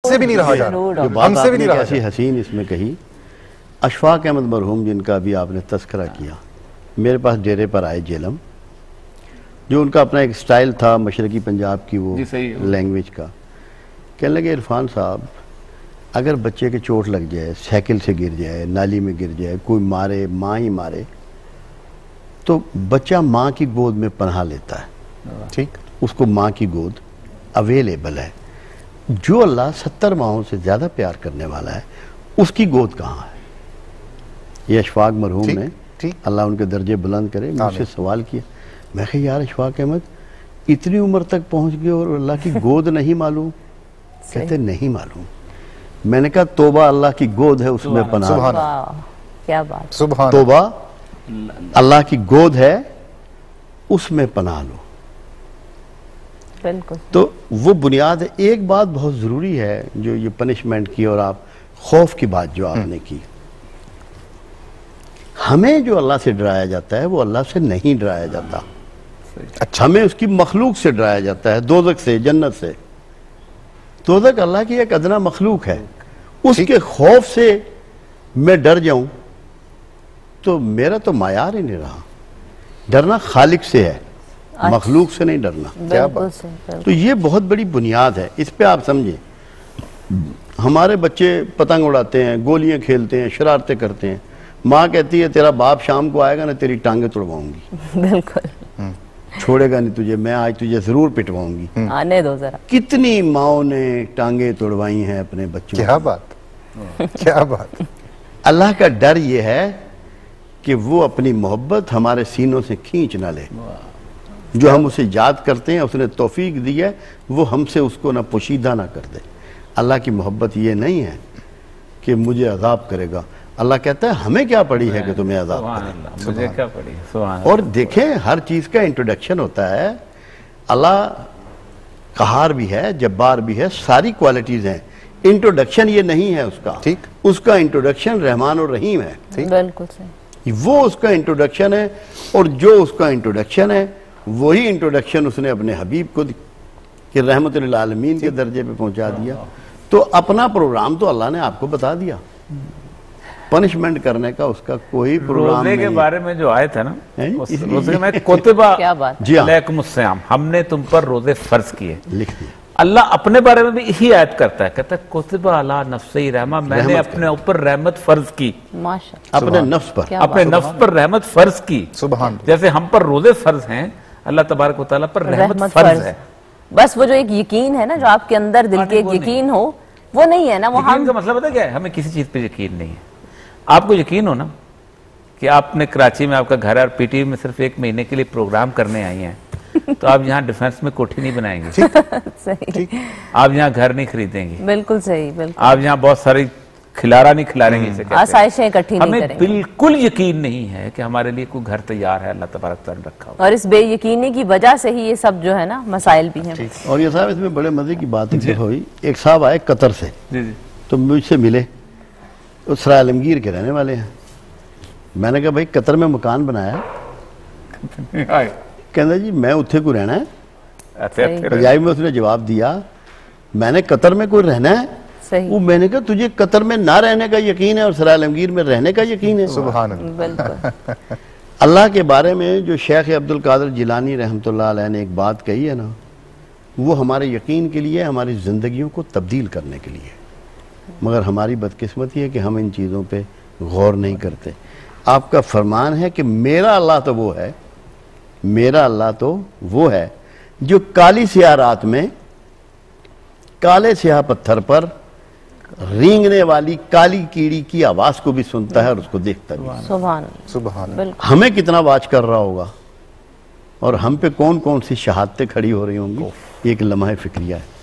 سے بھی نہیں رہا جا رہا، ہم سے بھی نہیں رہا ایسی حسین اس میں کہی. اشفاق احمد مرحوم جن کا بھی آپ نے تذکرہ کیا، میرے پاس ڈیرے پر آئے جیلم، جو ان کا اپنا ایک سٹائل تھا مشرقی پنجاب کی وہ لینگویج کا. کہنے لگے عرفان صاحب اگر بچے کے چوٹ لگ جائے، سائیکل سے گر جائے، نالی میں گر جائے، کوئی مارے، ماں ہی مارے، تو بچہ ماں کی گود میں پناہ لیتا ہے. ٹھیک، اس کو ماں کی گود اویلیبل ہے. جو اللہ 70 ماہوں سے زیادہ پیار کرنے والا ہے اس کی گود کہاں ہے؟ یہ اشفاق مرحوم نے، اللہ ان کے درجے بلند کرے، مجھ سے سوال کیا. میں کہا یار اشفاق احمد اتنی عمر تک پہنچ گئے اور اللہ کی گود نہیں معلوم؟ کہتے نہیں معلوم. میں نے کہا توبہ اللہ کی گود ہے، اس میں پناہ لو. کیا بات، توبہ اللہ کی گود ہے، اس میں پناہ لو. بالکل. تو وہ بنیاد ہے. ایک بات بہت ضروری ہے جو یہ پنشمنٹ کی اور آپ خوف کی بات جو آپ نے کی، ہمیں جو اللہ سے ڈرایا جاتا ہے وہ اللہ سے نہیں ڈرایا جاتا. ہمیں اس کی مخلوق سے ڈرایا جاتا ہے، دوزخ سے، جنت سے. دوزخ اللہ کی ایک ادنا مخلوق ہے، اس کے خوف سے میں ڈر جاؤں تو میرا تو معیار ہی نہیں رہا. ڈرنا خالق سے ہے، مخلوق سے نہیں ڈرنا. کیا بات. تو یہ بہت بڑی بنیاد ہے. اس پہ آپ سمجھیں، ہمارے بچے پتنگ اڑاتے ہیں، گولیاں کھیلتے ہیں، شرارتیں کرتے ہیں. ماں کہتی ہے تیرا باپ شام کو آئے گا نا تیری ٹانگیں توڑواؤں گی. بالکل. چھوڑے گا نہیں تجھے، میں آج تجھے ضرور پٹواؤں گی. آنے دو ذرا. کتنی ماؤں نے ٹانگیں توڑوائی ہیں اپنے بچوں. کیا بات، کیا بات. اللہ کا ڈر یہ ہے کہ وہ اپنی محبت ہمارے سینوں سے کھینچ نہ لے. جو ہم اسے یاد کرتے ہیں، اس نے توفیق دی ہے، وہ ہم سے اس کو نہ پوشیدہ نہ کر دے. اللہ کی محبت یہ نہیں ہے کہ مجھے عذاب کرے گا. اللہ کہتا ہے ہمیں کیا پڑی ہے کہ تمہیں عذاب کرے. مجھے کیا پڑی. اور دیکھیں ہر چیز کا انٹروڈکشن ہوتا ہے. اللہ قہار بھی ہے، جبار بھی ہے، ساری کوالٹیز ہیں. انٹروڈکشن یہ نہیں ہے اس کا. ٹھیک، اس کا انٹروڈکشن رحمان اور رحیم ہے. بالکل صحیح. وہ اس کا انٹروڈکشن ہے، اور جو اس کا انٹروڈکشن ہے وہی انٹروڈکشن اس نے اپنے حبیب کو کہ رحمت للعالمین کے درجے پہ پہنچا دیا. تو اپنا پروگرام تو اللہ نے آپ کو بتا دیا. پنشمنٹ کرنے کا اس کا کوئی پروگرام نہیں. روزے کے بارے میں جو آیت ہے نا، روزے میں کتبہ علیکم الصیام، ہم نے تم پر روزے فرض کیے. لکھ دیا. اللہ اپنے بارے میں بھی اسی آیت کرتا ہے، کہتا ہے کتبہ علی نفسی رحمہ، میں نے اپنے اوپر رحمت فرض کی. ماشاءاللہ. اپنے نفس پر، اپنے نفس پر رحمت فرض کی. سبحان. جیسے ہم پر روزے فرض ہیں، اللہ تبارک و تعالیٰ پر رحمت فرض ہے. بس وہ جو ایک یقین ہے نا، جو آپ کے اندر دل کے ایک یقین ہو، وہ نہیں ہے نا. وہ یقین کا مسئلہ پتہ کیا ہے؟ ہمیں کسی چیز پہ یقین نہیں ہے. آپ کو یقین ہو نا کہ آپ نے کراچی میں آپ کا گھر ہے اور پی ٹی وی میں صرف 1 مہینے کے لیے پروگرام کرنے آئی ہیں، تو آپ یہاں ڈیفنس میں کوٹھی نہیں بنائیں گے. صحیح. آپ یہاں گھر نہیں خریدیں گے. بالکل صحیح. بالکل. آپ یہاں بہت ساری کھلارا نہیں کھلاریں گے. آسائشیں اکٹھی نہیں ہمیں کریں گے. بالکل یقین نہیں ہے کہ ہمارے لیے کوئی گھر تیار ہے، اللہ تبارک تعالیٰ نے رکھا ہو. اور اس بے یقینی کی وجہ سے ہی یہ سب جو ہے نا مسائل بھی ہیں. اور یہ صاحب اس میں بڑے مزے کی بات ہوئی. ایک صاحب آئے قطر سے، تو مجھ سے ملے، سرائے عالمگیر کے رہنے والے ہیں. میں نے کہا بھائی قطر میں مکان بنایا؟ کہنا جی میں اتھے کو رہنا ہے. پنجابی میں اس نے جواب دیا میں نے قطر میں کوئی رہنا ہے؟ وہ میں نے کہا تجھے قطر میں نہ رہنے کا یقین ہے اور سرائے عالمگیر میں رہنے کا یقین ہے. سبحان اللہ. بالکل. اللہ کے بارے میں جو شیخ عبدالقادر جیلانی رحمۃ اللہ علیہ نے ایک بات کہی ہے نا، وہ ہمارے یقین کے لیے، ہماری زندگیوں کو تبدیل کرنے کے لیے. مگر ہماری بدقسمتی ہے کہ ہم ان چیزوں پہ غور نہیں کرتے. آپ کا فرمان ہے کہ میرا اللہ تو وہ ہے، میرا اللہ تو وہ ہے جو کالی سیاہ رات میں کالے سیاہ پتھر پر رینگنے والی کالی کیڑی کی آواز کو بھی سنتا ہے اور اس کو دیکھتا بھی. سبحان. سبحان. ہمیں کتنا واچ کر رہا ہوگا اور ہم پہ کون کون سی شہادتیں کھڑی ہو رہی ہوں گی. ایک لمحہ فکریہ ہے.